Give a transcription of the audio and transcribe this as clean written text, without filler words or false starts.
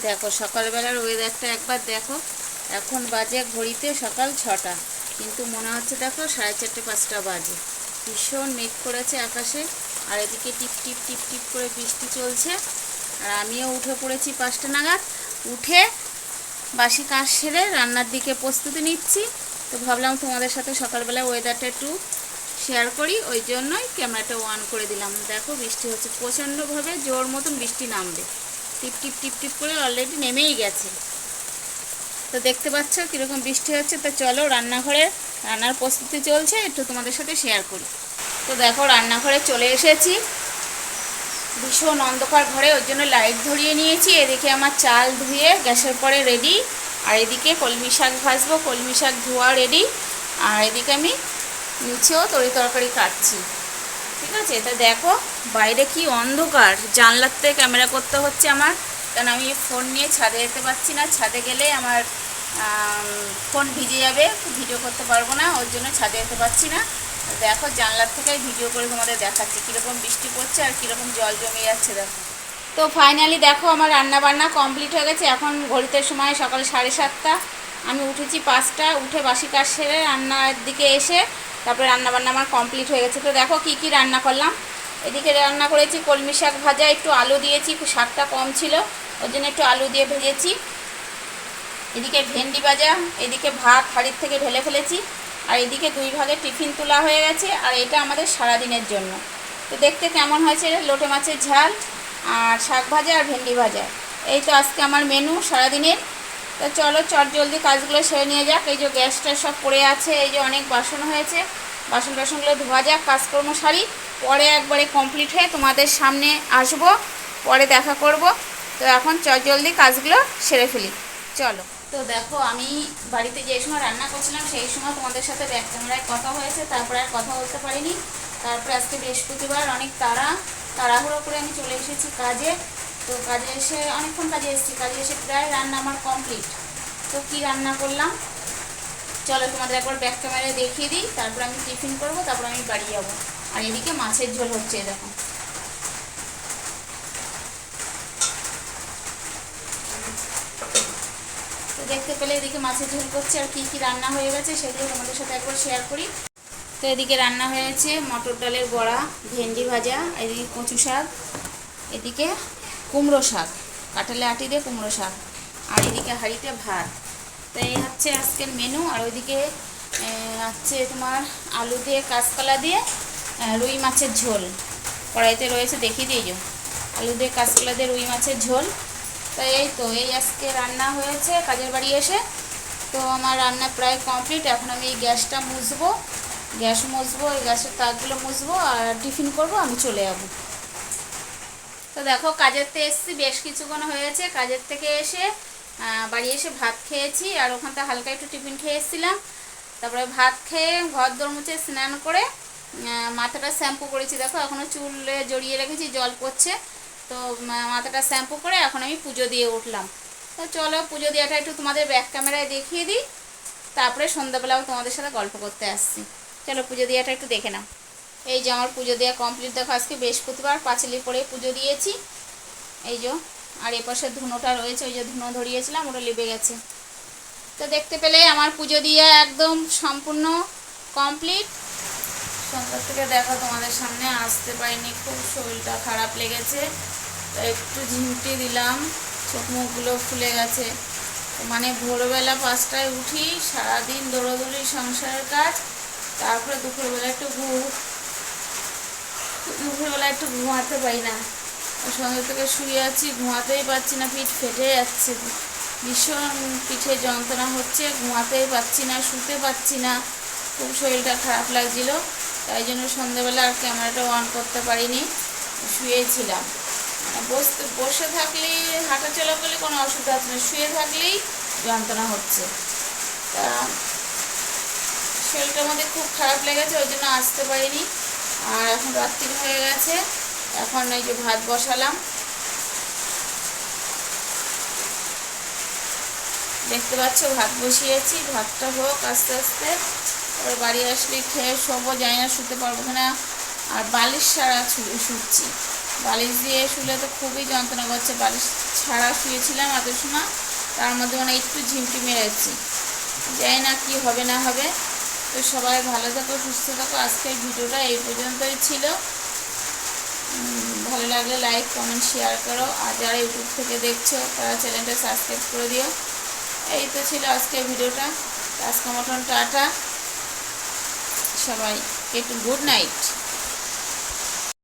দেখো সকালবেলার ওয়েদারটা একবার দেখো। এখন বাজে ঘড়িতে সকাল 6টা, কিন্তু মনে হচ্ছে দেখো 4:30-5টা বাজে। ভীষণ মেঘ করেছে আকাশে, আর এদিকে টিপ টিপ টিপ টিপ করে বৃষ্টি চলছে। আর আমিও উঠে পড়েছি 5টা নাগাদ। উঠে বাসি কাজ সেরে রান্নার দিকে প্রস্তুতি নিচ্ছি। তো ভাবলাম তোমাদের সাথে সকালবেলা ওয়েদারটা একটু শেয়ার করি, ওই জন্যই ক্যামেরাটা অন করে দিলাম। দেখো বৃষ্টি হচ্ছে প্রচণ্ডভাবে, জোর মতন বৃষ্টি নামবে। টিপ টিপ টিপ টিপ করে অলরেডি নেমেই গেছে। তো দেখতে পাচ্ছ কীরকম বৃষ্টি হচ্ছে। তো চলো রান্নাঘরে রান্নার প্রস্তুতি চলছে, একটু তোমাদের সাথে শেয়ার করি। তো দেখো রান্নাঘরে চলে এসেছি। ভীষণ অন্ধকার ঘরে, ওর জন্য লাইট ধরিয়ে নিয়েছি। এদিকে আমার চাল ধুয়ে গ্যাসের পরে রেডি, আর এদিকে কলমি শাক ভাজবো, কলমি শাক ধোয়া রেডি। আর এদিকে আমি নিচেও তরকারি কাটছি। ঠিক আছে, তা দেখো বাইরে কি অন্ধকার, জানলার থেকে ক্যামেরা করতে হচ্ছে আমার, কারণ আমি ফোন নিয়ে ছাদে যেতে পারছি না। ছাদে গেলে আমার ফোন ভিজে যাবে, ভিডিও করতে পারবো না, ওর জন্য ছাদে যেতে পারছি না। দেখো জানলার থেকে ভিডিও করে তোমাদের দেখাচ্ছি কীরকম বৃষ্টি পড়ছে আর কীরকম জল জমে যাচ্ছে। দেখো তো ফাইনালি দেখো আমার রান্না বান্না কমপ্লিট হয়ে গেছে। এখন ঘড়িতে সময় সকাল 7:30। আমি উঠেছি 5টা, উঠে বাসি কাজ সেরে রান্নার দিকে এসে তারপরে রান্নাবান্না আমার কমপ্লিট হয়ে গেছে। তো দেখো কি কি রান্না করলাম। এদিকে রান্না করেছি কলমি শাক ভাজা, একটু আলু দিয়েছি, শাকটা কম ছিল ওর জন্য একটু আলু দিয়ে ভেজেছি। এদিকে ভেন্ডি ভাজা, এদিকে ভাত হাঁড়ির থেকে ঢেলে ফেলেছি। আর এদিকে 2 ভাগে টিফিন তোলা হয়ে গেছে, আর এটা আমাদের সারাদিনের জন্য। তো দেখতে কেমন হয়েছে, লোটে মাছের ঝাল আর শাক ভাজা আর ভেন্ডি ভাজা। এই তো আজকে আমার মেনু সারাদিনের। তো চলো চট জলদি কাজগুলো সেরে নিয়ে যাক। এই যে গ্যাসটা সব পড়ে আছে, এই যে অনেক বাসন হয়েছে, বাসনগুলো ধোয়া যাক, কাজকর্ম সারি, পরে একবারে কমপ্লিট হয়ে তোমাদের সামনে আসব, পরে দেখা করব। তো এখন চট জলদি কাজগুলো সেরে ফেলি, চলো। তো দেখো আমি বাড়িতে যে সময় রান্না করছিলাম সেই সময় তোমাদের সাথে ব্যাক ক্যামেরায় কথা হয়েছে, তারপরে আর কথা বলতে পারিনি। তারপরে আজকে বৃহস্পতিবার, অনেক তাড়াহুড়ো করে আমি চলে এসেছি কাজে। তো কাজে এসে অনেকক্ষণ কাজে এসে প্রায় রান্না আমার কমপ্লিট। তো কি রান্না করলাম চলো তোমাদের একবার ব্যাক ক্যামেরায় দেখিয়ে দিই, তারপর আমি টিফিন করব, তারপর আমি বাড়ি যাবো। আর এদিকে মাছের ঝোল হচ্ছে, দেখো। তো দেখতে পেলে এদিকে মাছের ঝোল করছে, আর কি কি রান্না হয়ে গেছে সেগুলো তোমাদের সাথে একবার শেয়ার করি। তো এদিকে রান্না হয়েছে মটর ডালের বড়া, ভেন্ডি ভাজা, এদিকে কচু শাক, এদিকে কুমড়ো শাক, কাঁঠালে আটি দিয়ে কুমড়ো শাক, আর এদিকে হাঁড়িতে ভাত। তো এই হচ্ছে আজকের মেনু। আর ওইদিকে হচ্ছে তোমার আলু দিয়ে কাঁচকলা দিয়ে রুই মাছের ঝোল কড়াইতে রয়েছে, দেখিয়ে দিই। আলু দিয়ে কাঁচকলা দিয়ে রুই মাছের ঝোল। তো এই আজকে রান্না হয়েছে কাজের বাড়ি এসে। তো আমার রান্না প্রায় কমপ্লিট। এখন আমি এই গ্যাসটা মুছবো, এই গ্যাসের তাকগুলো মুছবো আর টিফিন করব, আমি চলে যাব। তো দেখো কাজের থেকে এসেছি, বেশ কিছুক্ষণ হয়েছে। কাজের থেকে এসে বাড়ি এসে ভাত খেয়েছি, আর ওখান থেকে হালকা একটু টিফিন খেয়ে এসেছিলাম। তারপরে ভাত খেয়ে ঘর দোর মুছে স্নান করে মাথাটা শ্যাম্পু করেছি। দেখো এখনও চুলে জড়িয়ে রেখেছি, জল পড়ছে। তো মাথাটা শ্যাম্পু করে এখন আমি পুজো দিয়ে উঠলাম। তো চলো পুজো দেওয়াটা একটু তোমাদের ব্যাক ক্যামেরায় দেখিয়ে দিই, তারপরে সন্ধ্যাবেলাও তোমাদের সাথে গল্প করতে আসছি। চলো পুজো দেওয়াটা একটু দেখে নাও। এই যে আমার পুজো দেওয়া কমপ্লিট। দেখো আজকে বৃহস্পতিবার, পাঁচিলি পরে পুজো দিয়েছি। এই যে আর এপাশে ধুনোটা রয়েছে, ওই যে ধুনো ধরিয়েছিলাম ওটা লিবে গেছে। তো দেখতে পেলে আমার পুজো দিয়ে একদম সম্পূর্ণ কমপ্লিট। সন্ধ্যার থেকে দেখো তোমাদের সামনে আসতে পারিনি, খুব শরীরটা খারাপ লেগেছে। তো একটু ঝিমটি দিলাম, চোখ মুখগুলো ফুলে গেছে। মানে ভোরবেলা 5টায় উঠি, সারাদিন দৌড়াদৌড়ি সংসারের কাজ, তারপরে দুপুরবেলা একটু ঘুমাতে পারি না। সন্ধ্যা থেকে শুয়ে আছি, ঘুমাতেই পারছি না, পিঠ ফেটে যাচ্ছে, ভীষণ পিঠে যন্ত্রণা হচ্ছে, ঘুমাতেই পারছি না, শুতে পারছি না, খুব শরীরটা খারাপ লাগছিল। তাই জন্য সন্ধ্যাবেলা আর ক্যামেরাটা অন করতে পারিনি, শুয়েছিলাম। বসে থাকলেই হাঁটা চলা করলে কোনো অসুবিধা হচ্ছে না, শুয়ে থাকলেই যন্ত্রণা হচ্ছে। তা শরীরটার মধ্যে খুব খারাপ লেগেছে, ওই জন্য আসতে পারিনি। আর এখন রাত্রি হয়ে গেছে, এখন এই যে ভাত বসালাম, দেখতে পাচ্ছ ভাত বসিয়েছি। ভাতটা হোক আস্তে আস্তে, তারপরে বাড়ি আসলে খেয়ে শোবো, জানি না শুতে পারবো কিনা। আর বালিশ ছাড়া শুচ্ছি, বালিশ দিয়ে শুলে তো খুবই যন্ত্রণা করছে, বালিশ ছাড়া শুয়েছিলাম এত সময়, তার মধ্যে মানে একটু ঝিমটি মেরেছি, জানি না কি হবে না হবে। তো সবাই ভালো থাকো, সুস্থ থাকো। আজকের ভিডিওটা এই পর্যন্তই ছিল। ভালো লাগলে লাইক কমেন্ট শেয়ার করো, আর যারা ইউটিউব থেকে দেখছো তারা চ্যানেলটা সাবস্ক্রাইব করে দিও। এই তো ছিল আজকের ভিডিওটা। আজকের মতন টাটা, সবাইকে একটু গুড নাইট।